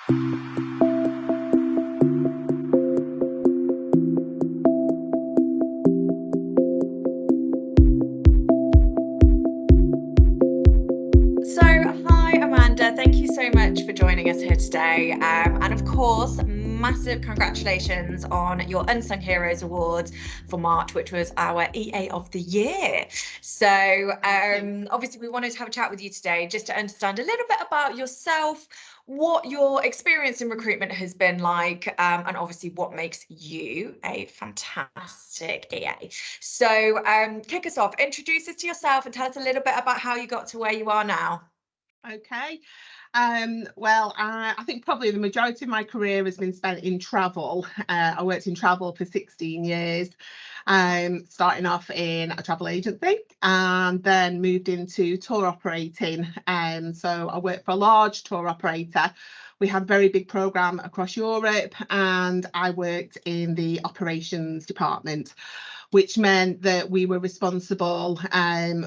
Hi Amanda, thank you so much for joining us here today. And of course, massive congratulations on your Unsung Heroes Award for March, which was our EA of the Year. So obviously we wanted to have a chat with you today just to understand a little bit about yourself, what your experience in recruitment has been like, and obviously what makes you a fantastic EA. So kick us off, introduce us to yourself and tell us a little bit about how you got to where you are now. Okay. Well, I think probably the majority of my career has been spent in travel. I worked in travel for 16 years, starting off in a travel agency and then moved into tour operating. So I worked for a large tour operator. We had a very big programme across Europe, and I worked in the operations department, which meant that we were responsible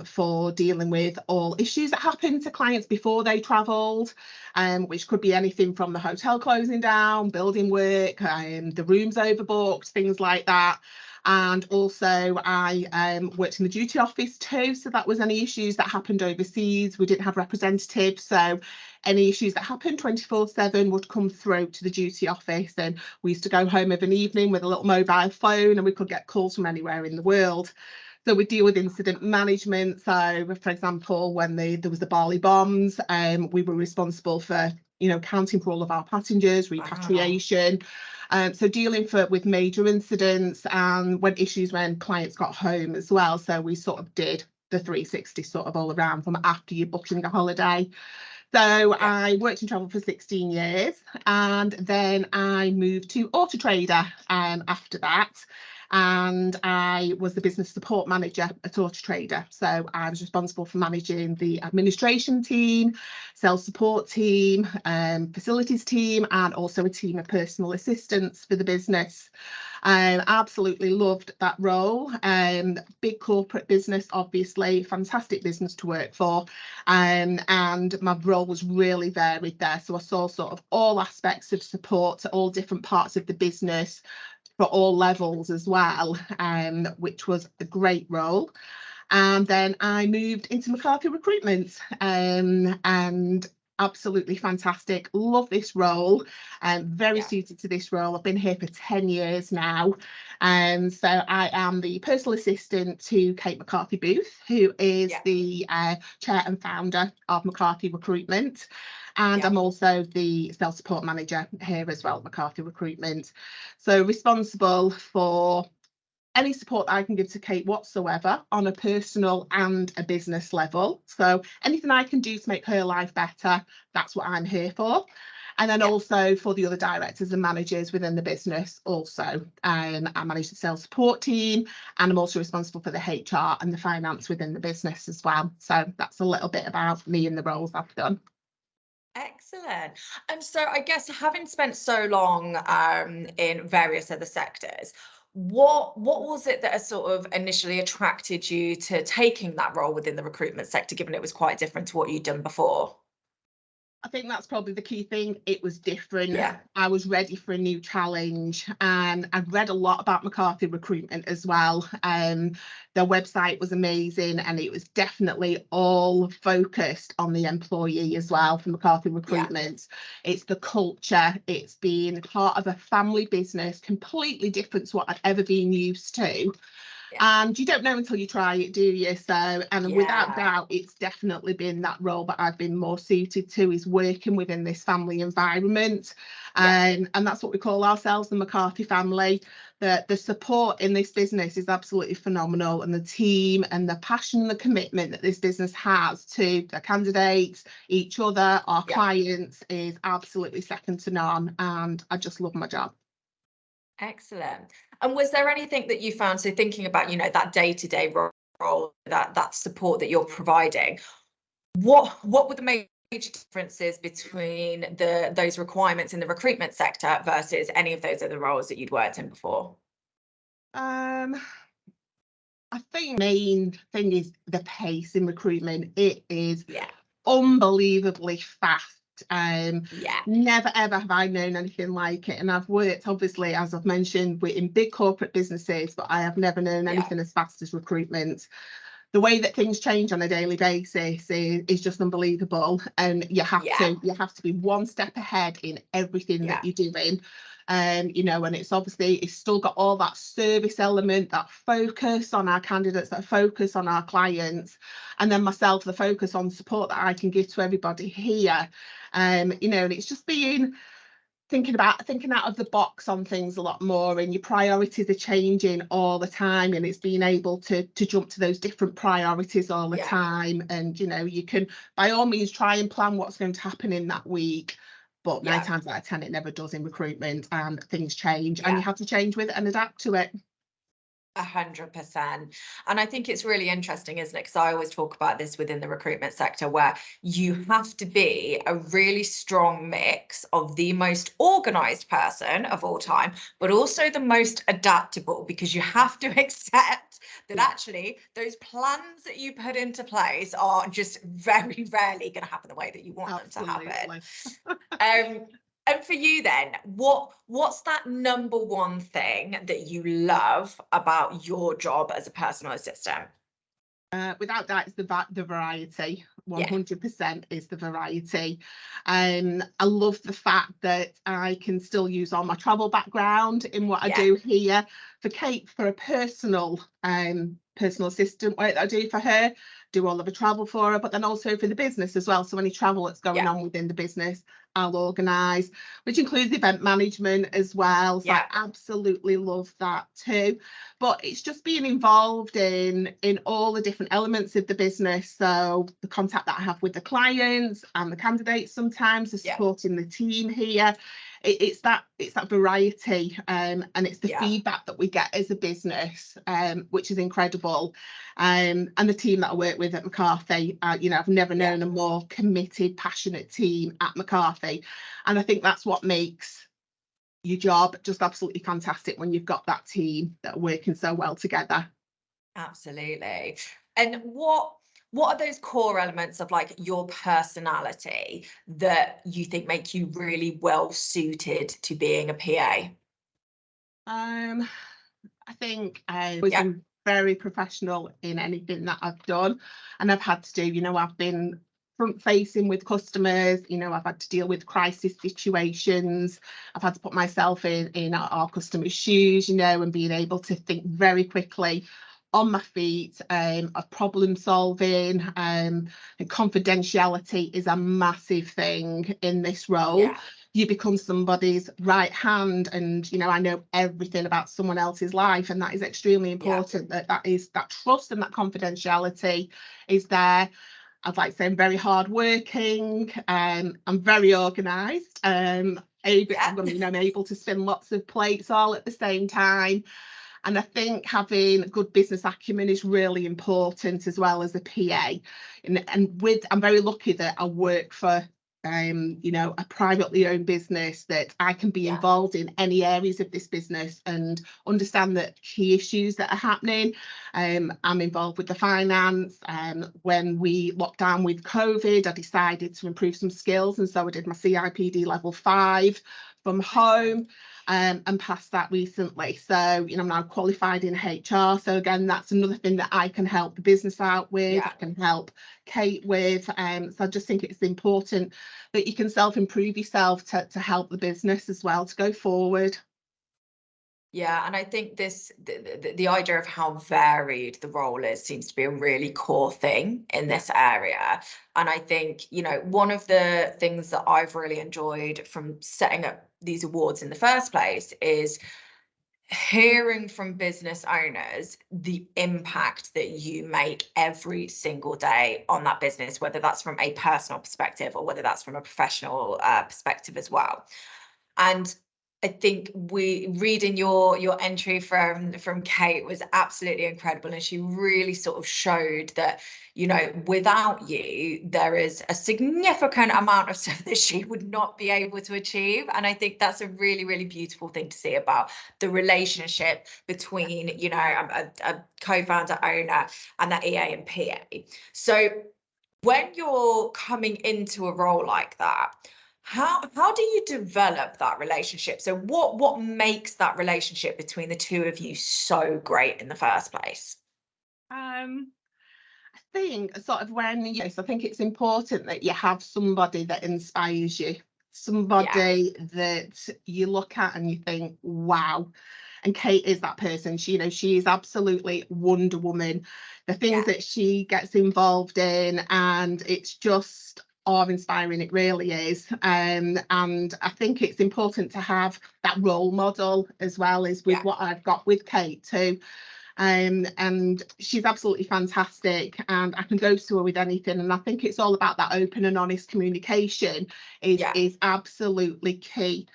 for dealing with all issues that happened to clients before they travelled, which could be anything from the hotel closing down, building work, the rooms overbooked, things like that. And also I worked in the duty office too, so that was any issues that happened overseas. We didn't have representatives, so any issues that happened 24/7 would come through to the duty office, and we used to go home of an evening with a little mobile phone and we could get calls from anywhere in the world. So we deal with incident management. So for example, when there was the Bali bombs, we were responsible for counting for all of our passengers, repatriation. So dealing with major incidents and when clients got home as well. So we sort of did the 360 sort of all around from after you're booking a holiday. So I worked in travel for 16 years, and then I moved to Auto Trader after that. And I was the business support manager at Auto Trader. So I was responsible for managing the administration team, sales support team, facilities team, and also a team of personal assistants for the business. I absolutely loved that role. Big corporate business, obviously, fantastic business to work for. And my role was really varied there. So I saw sort of all aspects of support to all different parts of the business for all levels as well, which was a great role. And then I moved into McCarthy Recruitment, and absolutely fantastic. Love this role, and very suited to this role. I've been here for 10 years now. And so I am the personal assistant to Kate McCarthy Booth, who is the chair and founder of McCarthy Recruitment. And I'm also the sales support manager here as well at McCarthy Recruitment. So responsible for any support I can give to Kate whatsoever on a personal and a business level. So anything I can do to make her life better, that's what I'm here for. And then also for the other directors and managers within the business also. I manage the sales support team, and I'm also responsible for the HR and the finance within the business as well. So that's a little bit about me and the roles I've done. Excellent. And so I guess having spent so long in various other sectors, what was it that sort of initially attracted you to taking that role within the recruitment sector, given it was quite different to what you'd done before? I think that's probably the key thing. It was different. I was ready for a new challenge, and I've read a lot about McCarthy Recruitment as well. Their website was amazing, and it was definitely all focused on the employee as well for McCarthy Recruitment. It's the culture. It's being part of a family business, completely different to what I've ever been used to. And you don't know until you try it, do you? So, and without doubt, it's definitely been that role that I've been more suited to, is working within this family environment. And that's what we call ourselves, the McCarthy family. The support in this business is absolutely phenomenal, and the team and the passion and the commitment that this business has to the candidates, each other, our clients, is absolutely second to none. And I just love my job. Excellent. And was there anything that you found, so thinking about, that day-to-day role, that support that you're providing, what were the major differences between those requirements in the recruitment sector versus any of those other roles that you'd worked in before? I think the main thing is the pace in recruitment. It is unbelievably fast. Yeah. Never ever have I known anything like it. And I've worked, obviously, as I've mentioned, in big corporate businesses, but I have never known anything as fast as recruitment. The way that things change on a daily basis is just unbelievable, and you have to be one step ahead in everything that you're doing. You know, and it's still got all that service element, that focus on our candidates, that focus on our clients, and then myself, the focus on support that I can give to everybody here. You know, and it's just thinking out of the box on things a lot more, and your priorities are changing all the time, and it's being able to jump to those different priorities all the time. And you know, you can by all means try and plan what's going to happen in that week, but 9 times out of 10 it never does in recruitment, and things change and you have to change with it and adapt to it. 100%. And I think it's really interesting, isn't it? Because I always talk about this within the recruitment sector, where you have to be a really strong mix of the most organized person of all time, but also the most adaptable, because you have to accept that actually those plans that you put into place are just very rarely going to happen the way that you want them to happen. And for you then, what's that number one thing that you love about your job as a personal assistant? Without doubt, it's the variety. 100% is the variety. I love the fact that I can still use all my travel background in what I do here. For Kate, for a personal assistant work that I do for her, do all of the travel for her, but then also for the business as well. So any travel that's going on within the business, I'll organise, which includes event management as well. So I absolutely love that too. But it's just being involved in all the different elements of the business. So the contact that I have with the clients and the candidates, sometimes the supporting the team here. It's that variety, and it's the feedback that we get as a business, which is incredible. And the team that I work with at McCarthy, you know, I've never known a more committed, passionate team at McCarthy, and I think that's what makes your job just absolutely fantastic, when you've got that team that are working so well together. Absolutely. And what are those core elements of like your personality that you think make you really well suited to being a PA? I think I was very professional in anything that I've done, and I've had to do, you know, I've been front facing with customers, you know, I've had to deal with crisis situations, I've had to put myself in our customers' shoes, you know, and being able to think very quickly on my feet, of problem solving, and confidentiality is a massive thing in this role. You become somebody's right hand, and you know, I know everything about someone else's life, and that is extremely important. That trust and that confidentiality is there. I'd like to say I'm very hardworking, I'm very organised, I'm able to spin lots of plates all at the same time. And I think having good business acumen is really important as well as a PA. And I'm very lucky that I work for you know, a privately owned business, that I can be involved in any areas of this business and understand the key issues that are happening. I'm involved with the finance. When we locked down with COVID, I decided to improve some skills, and so I did my CIPD level 5 from home. And passed that recently. So, you know, I'm now qualified in HR. So again, that's another thing that I can help the business out with. I can help Kate with. So I just think it's important that you can self-improve yourself to help the business as well to go forward. Yeah, and I think the idea of how varied the role is seems to be a really core thing in this area. And I think, you know, one of the things that I've really enjoyed from setting up these awards in the first place is hearing from business owners the impact that you make every single day on that business, whether that's from a personal perspective or whether that's from a professional perspective as well. And I think reading your entry from Kate was absolutely incredible, and she really sort of showed that, you know, without you, there is a significant amount of stuff that she would not be able to achieve. And I think that's a really, really beautiful thing to see about the relationship between, you know, a co-founder, owner, and that EA and PA. So When you're coming into a role like that, how do you develop that relationship? So what makes that relationship between the two of you so great in the first place? I think sort of when, yes, I think it's important that you have somebody that inspires you, Yeah, somebody that you look at and you think, wow. And Kate is that person. She, she is absolutely Wonder Woman. The things yeah, that she gets involved in, and it's just awe-inspiring. It really is. And I think it's important to have that role model as well as with yeah, what I've got with Kate too. And she's absolutely fantastic, and I can go to her with anything. And I think it's all about that open and honest communication yeah, is absolutely key,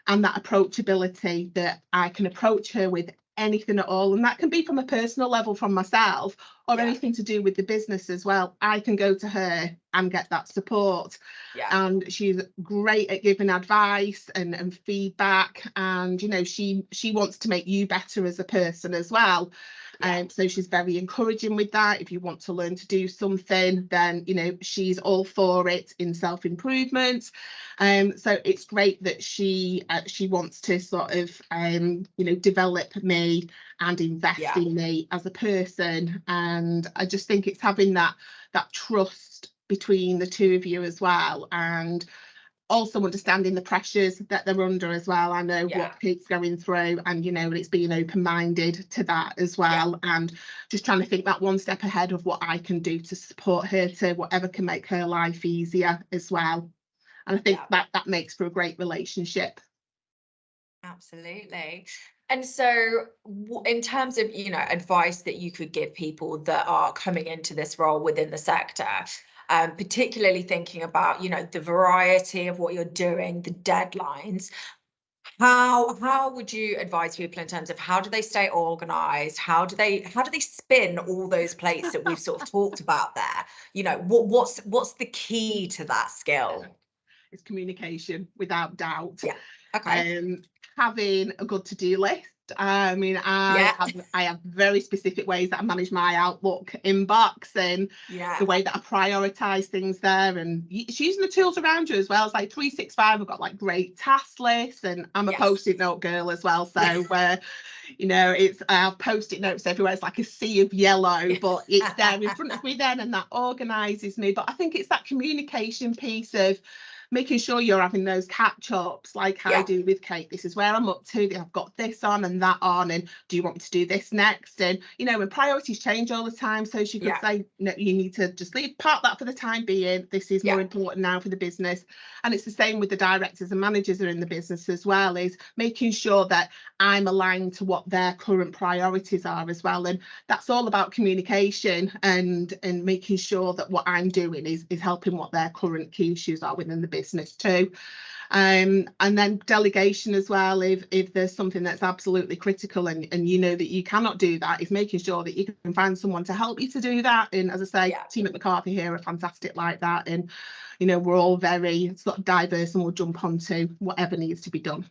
and that approachability, that I can approach her with anything at all, and that can be from a personal level from myself or yeah, anything to do with the business as well. I can go to her and get that support, yeah, and she's great at giving advice and feedback, and she wants to make you better as a person as well. yeah, So she's very encouraging with that. If you want to learn to do something, then she's all for it in self-improvement. So it's great that she wants to sort of develop me and invest yeah, in me as a person. And I just think it's having that trust between the two of you as well, and also understanding the pressures that they're under as well. I know yeah, what Kate's going through, and it's being open-minded to that as yeah, well, and just trying to think that one step ahead of what I can do to support her, to whatever can make her life easier as well. And I think yeah. that makes for a great relationship. Absolutely. And so, in terms of, advice that you could give people that are coming into this role within the sector, particularly thinking about, the variety of what you're doing, the deadlines, how would you advise people in terms of how do they stay organized? How do they spin all those plates that we've sort of talked about there? What's the key to that skill? It's communication, without doubt. Yeah. Okay. um, Having a good to-do list. I mean, Yeah. I have very specific ways that I manage my Outlook inbox, and Yeah. the way that I prioritize things there, and it's using the tools around you as well. It's like 365. I've got like great task lists, and I'm a Yes. post-it note girl as well. So where it's I have post-it notes everywhere. It's like a sea of yellow, but it's there in front of me then, and that organizes me. But I think it's that communication piece of making sure you're having those catch-ups like I Yeah. do with Kate. This is where I'm up to. I've got this on and that on, and do you want me to do this next? And when priorities change all the time, so she could Yeah. say, no, you need to just park that for the time being. This is more Yeah. important now for the business. And it's the same with the directors and managers that are in the business as well, is making sure that I'm aligned to what their current priorities are as well. And that's all about communication and making sure that what I'm doing is helping what their current key issues are within the business too. And then delegation as well. If there's something that's absolutely critical, and that you cannot do that, is making sure that you can find someone to help you to do that. And as I say, Yeah. team at McCarthy here are fantastic like that, and we're all very sort of diverse, and we'll jump onto whatever needs to be done.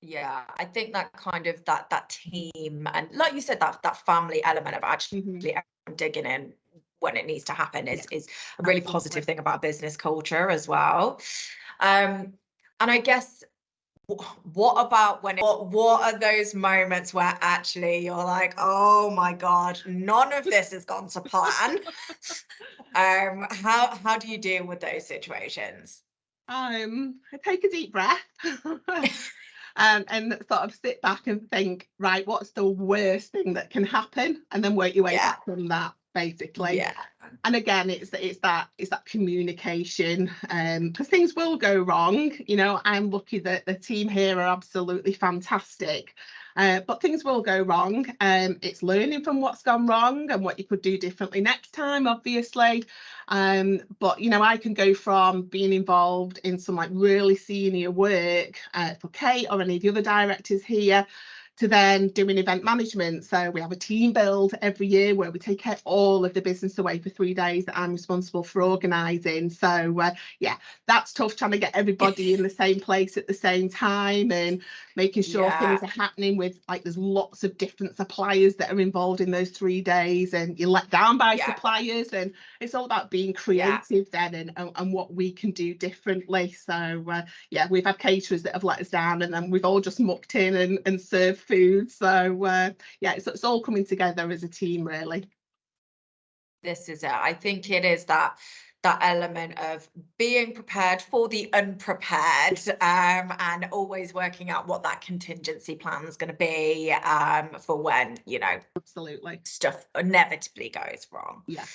Yeah, I think that kind of that team, and like you said, that family element of actually everyone digging in when it needs to happen Yeah, is a really absolutely. positive thing about business culture as well. And I guess what about what are those moments where actually you're like, oh my God, none of this has gone to plan? How do you deal with those situations? I take a deep breath. And sort of sit back and think, right, what's the worst thing that can happen, and then work your way Yeah. back from that, basically. Yeah. And again, it's that communication, because things will go wrong. I'm lucky that the team here are absolutely fantastic, but things will go wrong. It's learning from what's gone wrong and what you could do differently next time, obviously. But I can go from being involved in some like really senior work for Kate or any of the other directors here, to then doing event management. So we have a team build every year where we take all of the business away for 3 days that I'm responsible for organising. So yeah, that's tough, trying to get everybody in the same place at the same time and making sure things are happening with, like, there's lots of different suppliers that are involved in those 3 days, and you're let down by suppliers, and it's all about being creative then and what we can do differently. So yeah, we've had caterers that have let us down, and then we've all just mucked in and served food. So yeah, it's all coming together as a team, really. This is it. I think it is that element of being prepared for the unprepared, and always working out what that contingency plan is going to be for when, you know, absolutely, stuff inevitably goes wrong. Yeah.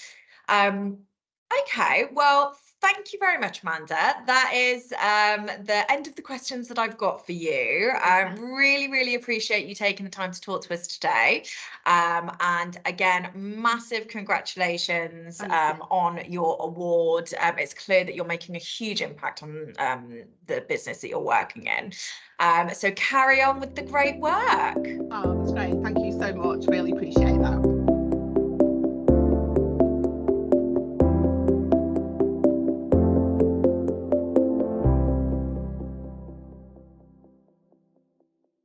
Okay, well, thank you very much, Amanda. That is the end of the questions that I've got for you. I really, really appreciate you taking the time to talk to us today. And again, massive congratulations on your award. It's clear that you're making a huge impact on the business that you're working in. So carry on with the great work. Oh, that's great. Thank you so much. Really appreciate that.